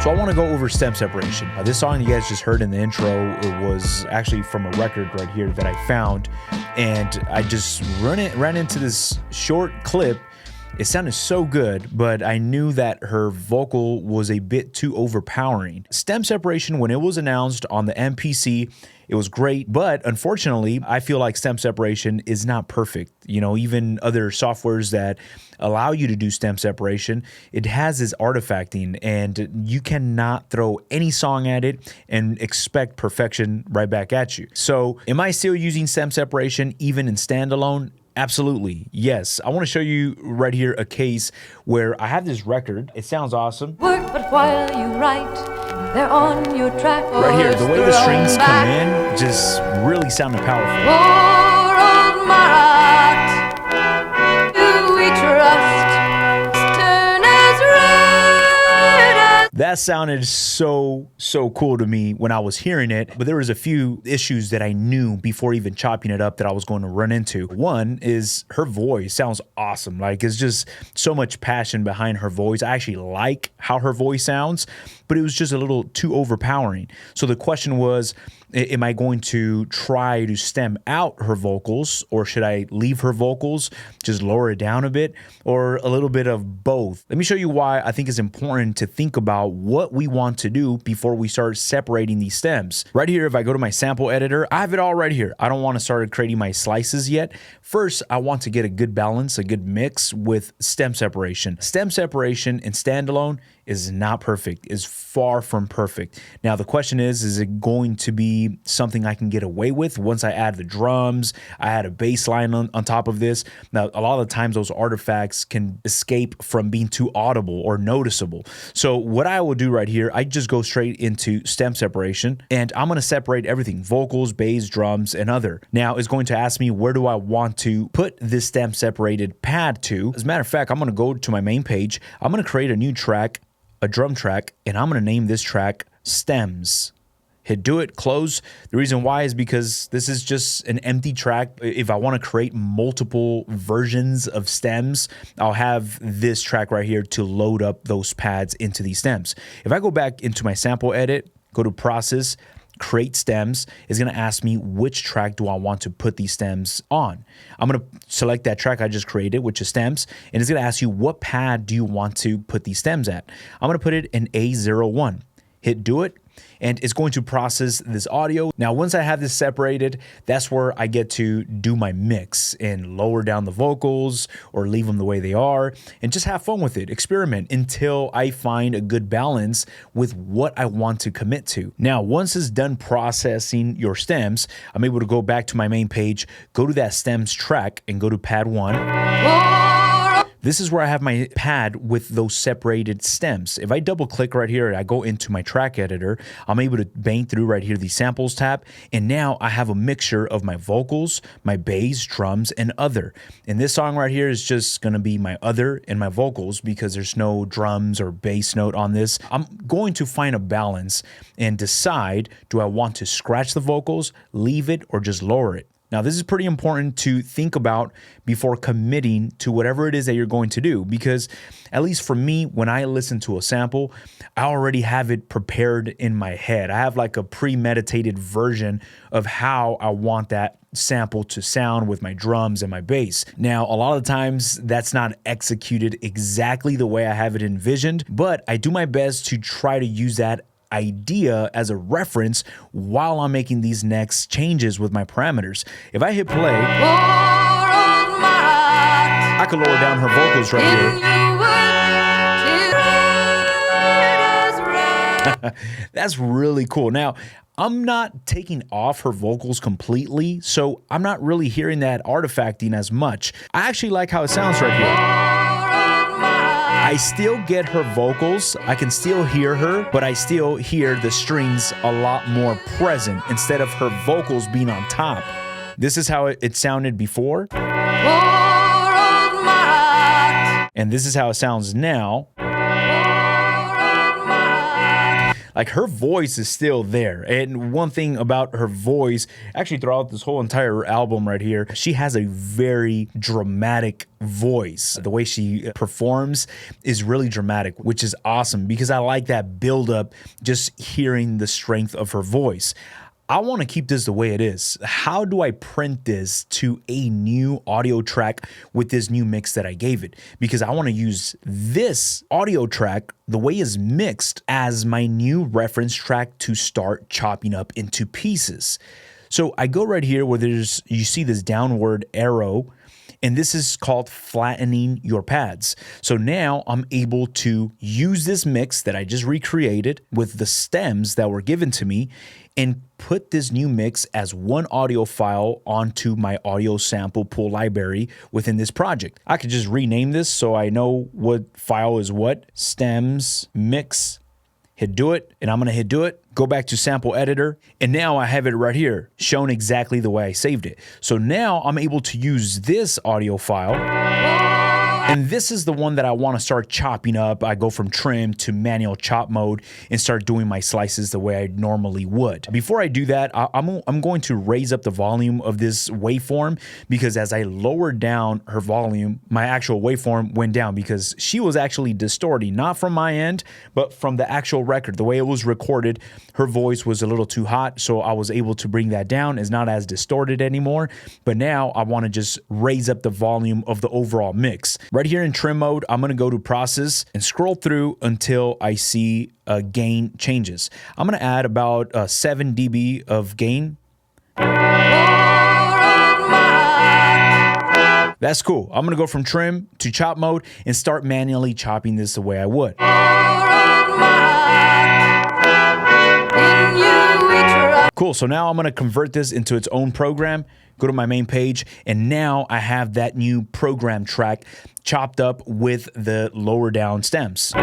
So I want to go over stem separation. This song you guys just heard in the intro, it was actually from a record right here that I found, and I just ran into this short clip. It sounded so good, but I knew that her vocal was a bit too overpowering. Stem separation, when it was announced on the MPC, it was great, but unfortunately, I feel like stem separation is not perfect. You know, even other softwares that allow you to do stem separation, it has this artifacting, and you cannot throw any song at it and expect perfection right back at you. So, am I still using stem separation even in standalone? Absolutely, yes. I want to show you right here a case where I have this record. It sounds awesome. Work, but while you write, they're on your track. Right here, the way the strings come in just really sounded powerful. Poor old Marat, do we trust? Turn as red as... That sounded so cool to me when I was hearing it, but there was a few issues that I knew before even chopping it up that I was going to run into. One is her voice sounds awesome. Like, it's just so much passion behind her voice. I actually like how her voice sounds, but it was just a little too overpowering. So the question was, am I going to try to stem out her vocals, or should I leave her vocals, just lower it down a bit, or a little bit of both? Let me show you why I think it's important to think about what we want to do before we start separating these stems. Right here, if I go to my sample editor, I have it all right here. I don't want to start creating my slices yet. First, I want to get a good balance, a good mix with stem separation. Stem separation in standalone is not perfect, is far from perfect. Now, the question is it going to be something I can get away with once I add the drums, I add a bass line on top of this? Now, a lot of the times those artifacts can escape from being too audible or noticeable. So what I will do right here, I just go straight into stem separation, and I'm gonna separate everything: vocals, bass, drums, and other. Now, it's going to ask me, where do I want to put this stem separated pad to? As a matter of fact, I'm gonna go to my main page, I'm gonna create a new track, a drum track, and I'm going to name this track Stems. Hit do it, close. The reason why is because this is just an empty track. If I want to create multiple versions of stems, I'll have this track right here to load up those pads into these stems. If I go back into my sample edit, go to process, create stems, is going to ask me which track do I want to put these stems on. I'm going to select that track I just created, which is stems, and it's going to ask you what pad do you want to put these stems at. I'm going to put it in A01. Hit do it, and it's going to process this audio. Now, once I have this separated, that's where I get to do my mix and lower down the vocals or leave them the way they are and just have fun with it, experiment until I find a good balance with what I want to commit to. Now, once it's done processing your stems, I'm able to go back to my main page, go to that stems track and go to pad 1. This is where I have my pad with those separated stems. If I double click right here and I go into my track editor, I'm able to bang through right here the samples tab, and now I have a mixture of my vocals, my bass, drums, and other. And this song right here is just gonna be my other and my vocals because there's no drums or bass note on this. I'm going to find a balance and decide, do I want to scratch the vocals, leave it, or just lower it? Now, this is pretty important to think about before committing to whatever it is that you're going to do, because at least for me, when I listen to a sample, I already have it prepared in my head. I have like a premeditated version of how I want that sample to sound with my drums and my bass. Now, a lot of times that's not executed exactly the way I have it envisioned, but I do my best to try to use that idea as a reference while I'm making these next changes with my parameters. If I hit play, I can lower down her vocals right here. That's really cool. Now, I'm not taking off her vocals completely, so I'm not really hearing that artifacting as much. I actually like how it sounds right here. I still get her vocals, I can still hear her, but I still hear the strings a lot more present instead of her vocals being on top. This is how it sounded before. And this is how it sounds now. like her voice is still there. And one thing about her voice, actually throughout this whole entire album right here, she has a very dramatic voice. The way she performs is really dramatic, which is awesome because I like that build up just hearing the strength of her voice. I want to keep this the way it is. How do I print this to a new audio track with this new mix that I gave it? Because I want to use this audio track, the way it's mixed, as my new reference track to start chopping up into pieces. So I go right here where you see this downward arrow, and this is called flattening your pads. So now I'm able to use this mix that I just recreated with the stems that were given to me and put this new mix as one audio file onto my audio sample pool library within this project. I could just rename this so I know what file is what. Stems, mix, hit do it, and I'm gonna hit do it, go back to sample editor, and now I have it right here, shown exactly the way I saved it. So now I'm able to use this audio file, and this is the one that I want to start chopping up. I go from trim to manual chop mode and start doing my slices the way I normally would. Before I do that, I'm going to raise up the volume of this waveform because as I lowered down her volume, my actual waveform went down because she was actually distorting, not from my end, but from the actual record. The way it was recorded, her voice was a little too hot, so I was able to bring that down. It's not as distorted anymore, but now I want to just raise up the volume of the overall mix. Right here in trim mode, I'm going to go to process and scroll through until I see gain changes. I'm going to add about 7 dB of gain. That's cool. I'm going to go from trim to chop mode and start manually chopping this the way I would. Cool, so now I'm gonna convert this into its own program, go to my main page, and now I have that new program track chopped up with the lower down stems.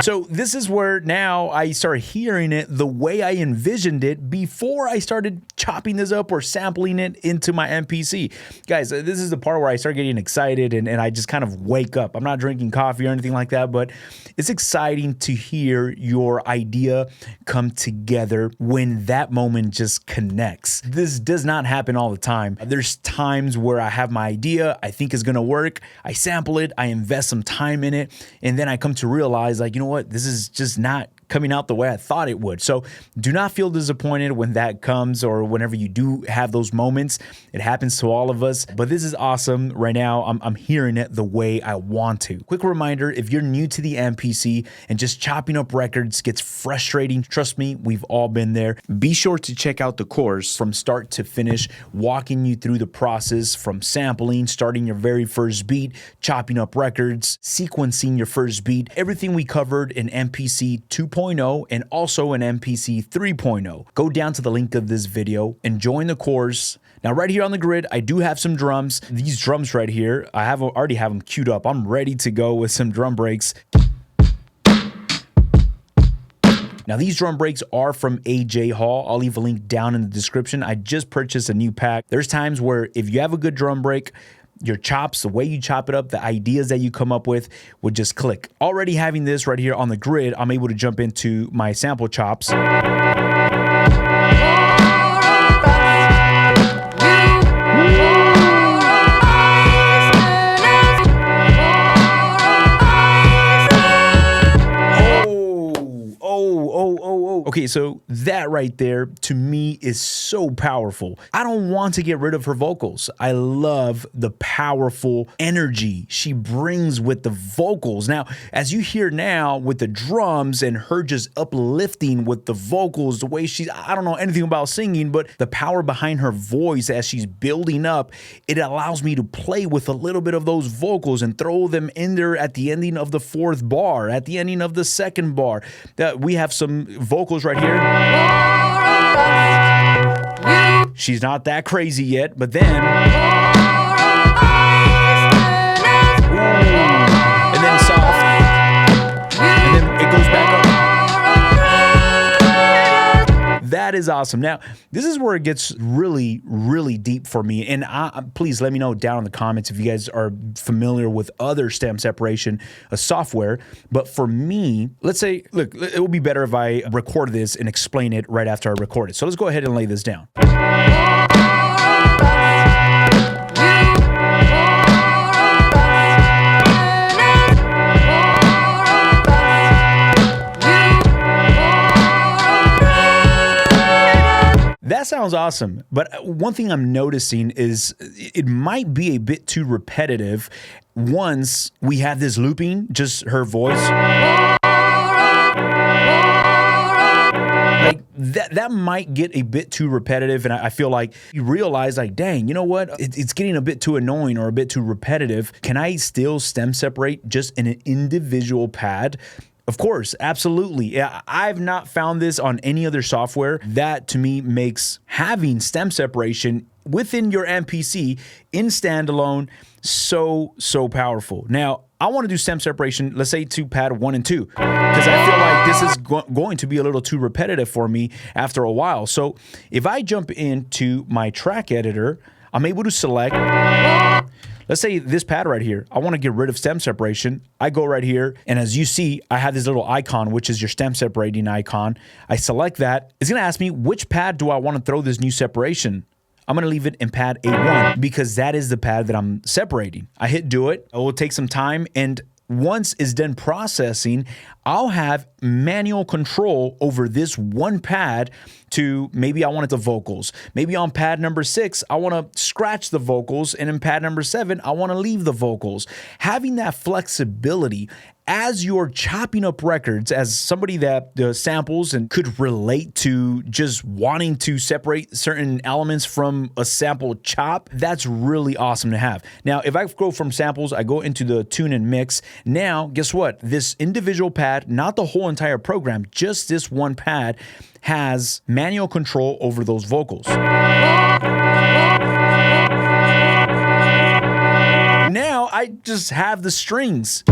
So this is where now I start hearing it the way I envisioned it before I started chopping this up or sampling it into my MPC. Guys, this is the part where I start getting excited and I just kind of wake up. I'm not drinking coffee or anything like that, but it's exciting to hear your idea come together when that moment just connects. This does not happen all the time. There's times where I have my idea, I think is gonna work, I sample it, I invest some time in it, and then I come to realize, like, you know what, this is just not coming out the way I thought it would. So do not feel disappointed when that comes or whenever you do have those moments. It happens to all of us, but this is awesome. Right now, I'm hearing it the way I want to. Quick reminder, if you're new to the MPC and just chopping up records gets frustrating, trust me, we've all been there. Be sure to check out the course from start to finish, walking you through the process from sampling, starting your very first beat, chopping up records, sequencing your first beat, everything we covered in MPC 2.0 and also in MPC 3.0. Go down to the link of this video and join the course. Now, right here on the grid, I do have some drums. These drums right here, I already have them queued up. I'm ready to go with some drum breaks. Now, these drum breaks are from AJ Hall. I'll leave a link down in the description. I just purchased a new pack. There's times where if you have a good drum break, your chops, the way you chop it up, the ideas that you come up with would just click. Already having this right here on the grid, I'm able to jump into my sample chops. Okay, so that right there to me is so powerful. I don't want to get rid of her vocals. I love the powerful energy she brings with the vocals. Now, as you hear now with the drums and her just uplifting with the vocals, the way I don't know anything about singing, but the power behind her voice as she's building up, it allows me to play with a little bit of those vocals and throw them in there at the ending of the 4th bar, at the ending of the 2nd bar. That we have some vocals right here. She's not that crazy yet, but then, and then soft, and then it goes back up. That That is awesome. Now, this is where it gets really, really deep for me. And please let me know down in the comments if you guys are familiar with other stem separation software. But for me, let's say, look, it would be better if I record this and explain it right after I record it. So let's go ahead and lay this down. That sounds awesome. But one thing I'm noticing is it might be a bit too repetitive once we have this looping, just her voice. Like that might get a bit too repetitive, and I feel like you realize, like, dang, you know what? It's getting a bit too annoying or a bit too repetitive. Can I still stem separate just in an individual pad? Of course, absolutely. Yeah, I've not found this on any other software. That to me makes having stem separation within your MPC in standalone so powerful. Now, I want to do stem separation, let's say to pad 1 and 2, because I feel like this is going to be a little too repetitive for me after a while. So if I jump into my track editor, I'm able to select, let's say this pad right here, I want to get rid of stem separation. I go right here, and as you see, I have this little icon, which is your stem separating icon. I select that. It's going to ask me, which pad do I want to throw this new separation? I'm going to leave it in pad A1 because that is the pad that I'm separating. I hit do it. It will take some time, and once it's done processing, I'll have manual control over this one pad to, maybe I want it to vocals. Maybe on pad number 6, I want to scratch the vocals, and in pad number 7, I want to leave the vocals. Having that flexibility as you're chopping up records, as somebody that samples and could relate to just wanting to separate certain elements from a sample chop, that's really awesome to have. Now, if I go from samples, I go into the tune and mix. Now, guess what? This individual pad, not the whole entire program, just this one pad, has manual control over those vocals. Now I just have the strings.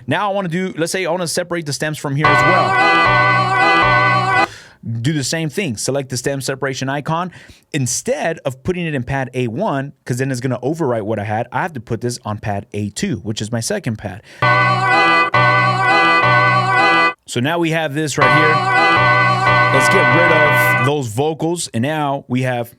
Now I want to do, let's say I want to separate the stems from here as well. Do the same thing. Select the stem separation icon. Instead of putting it in pad A1, because then it's going to overwrite what I had, I have to put this on pad A2, which is my second pad. So now we have this right here. Let's get rid of those vocals, and now we have...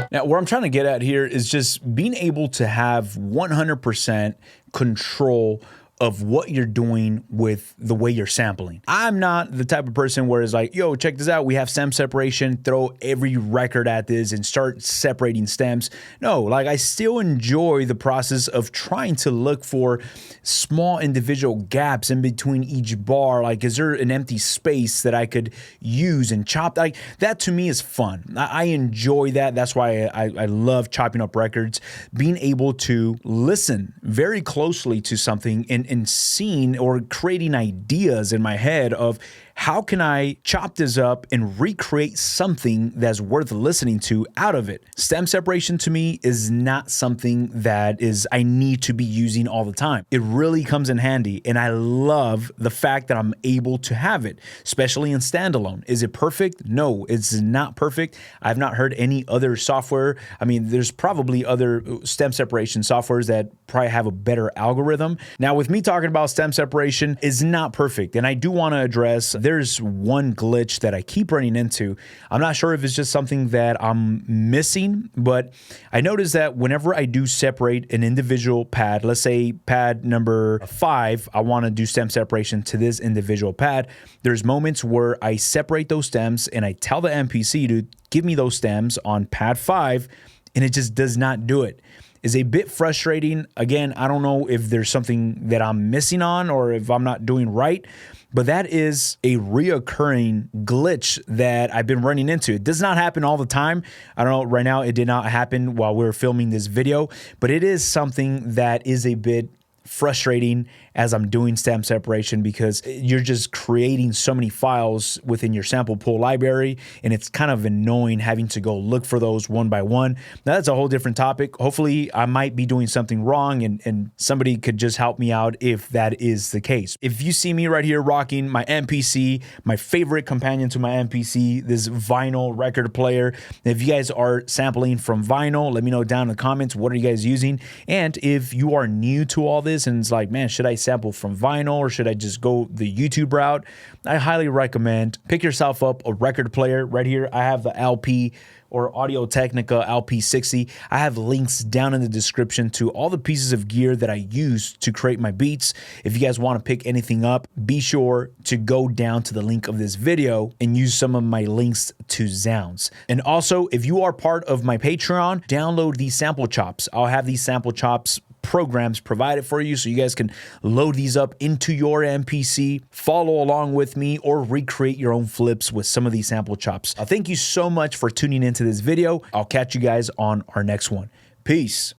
Now, where I'm trying to get at here is just being able to have 100% control of what you're doing with the way you're sampling. I'm not the type of person where it's like, yo, check this out, we have stem separation, throw every record at this and start separating stems. No, like I still enjoy the process of trying to look for small individual gaps in between each bar. Like, is there an empty space that I could use and chop? Like, that to me is fun. I enjoy that. That's why I love chopping up records, being able to listen very closely to something and seeing or creating ideas in my head of how can I chop this up and recreate something that's worth listening to out of it. Stem separation to me is not something that I need to be using all the time. It really comes in handy, and I love the fact that I'm able to have it, especially in standalone. Is it perfect? No, it's not perfect. I've not heard any other software. I mean, there's probably other stem separation softwares that probably have a better algorithm. Now, with me talking about stem separation, is not perfect, and I do want to address there's one glitch that I keep running into. I'm not sure if it's just something that I'm missing, but I noticed that whenever I do separate an individual pad, let's say pad number 5, I want to do stem separation to this individual pad. There's moments where I separate those stems and I tell the MPC to give me those stems on pad 5, and it just does not do it. Is a bit frustrating. Again, I don't know if there's something that I'm missing on or if I'm not doing right, but that is a reoccurring glitch that I've been running into. It does not happen all the time. I don't know, right now it did not happen while we were filming this video, but it is something that is a bit frustrating as I'm doing stamp separation because you're just creating so many files within your sample pool library, and it's kind of annoying having to go look for those one by one. Now, that's a whole different topic. Hopefully, I might be doing something wrong and somebody could just help me out if that is the case. If you see me right here rocking my MPC, my favorite companion to my MPC, this vinyl record player, if you guys are sampling from vinyl, let me know down in the comments, what are you guys using? And if you are new to all this and it's like, man, should I sample from vinyl or should I just go the YouTube route? I highly recommend pick yourself up a record player. Right here, I have the LP or Audio-Technica LP60. I have links down in the description to all the pieces of gear that I use to create my beats. If you guys want to pick anything up, be sure to go down to the link of this video and use some of my links to Sounds. And also, if you are part of my Patreon, download these sample chops. I'll have these sample chops programs provided for you so you guys can load these up into your MPC, follow along with me, or recreate your own flips with some of these sample chops. Thank you so much for tuning into this video. I'll catch you guys on our next one. Peace.